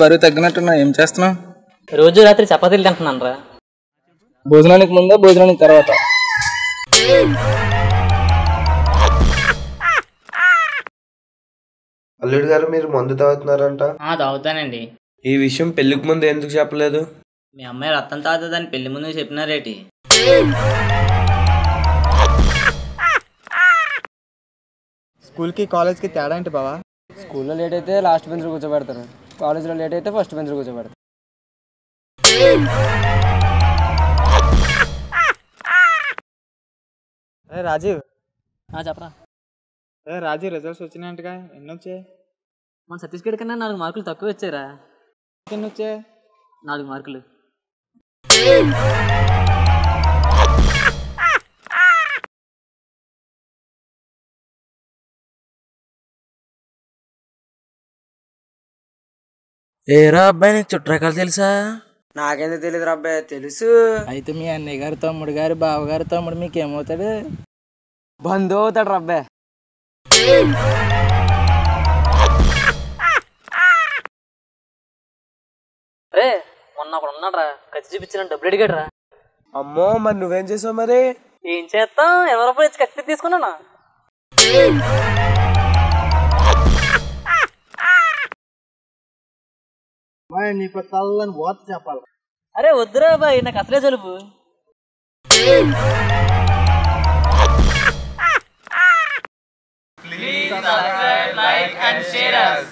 బరువు తగ్గినట్టున్నా ఏం చేస్తున్నావు? రోజు రాత్రి చపాతీలు తింటున్నాను రా. భోజనానికి ముందా భోజనానికి తర్వాత? అల్లుడు గారు మీరు మందు తాగుతున్నారంట? తాగుతానండి. ఈ విషయం పెళ్లికి ముందు ఎందుకు చెప్పలేదు? మీ అమ్మాయి రక్తం తాగుతుందని పెళ్లి ముందు చెప్పినారేటి? స్కూల్కి కాలేజ్కి తేడా ఏంటి బావా? స్కూల్లో లేట్ అయితే లాస్ట్ బెంచ్లో కూర్చోబెడతారు, కాలేజ్లో లేట్ అయితే ఫస్ట్ బెంచ్లో కూర్చోబెడతారు. రాజీవ్, చెప్పరా. రాజీవ్ రిజల్ట్స్ వచ్చినాయంటగా, ఎన్ని వచ్చాయి? మన సతీష్ గడి కన్నా 4 మార్కులు తక్కువ వచ్చారా? ఎన్ని వచ్చాయి? 4 మార్కులు. ఏరా అబ్బాయి, నీకు చుట్టరకాలు తెలుసా? నాకెందుకు తెలియదు రా అబ్బాయి. తెలుసు. అయితే మీ అన్నయ్య గారి తమ్ముడు గారి బావగారి తమ్ముడు మీకేమవుతాడు? బంధువు అవుతాడు రా అబ్బాయి. రే, మొన్న అక్కడ ఉన్నాడ్రా, ఖర్చు చూపించిన డబ్బులు అడిగాడు రా. అమ్మో, మరి నువ్వేం చేసావు? మరి ఏం చేస్తాం, 20 రూపాయలు ఇచ్చి కత్తి తీసుకున్నానా. నీకు చల్లని ఓత చెప్పాలి. అరే వద్దురా బాయ్, నాకు అసలే జలుబు. Please subscribe, like and share us.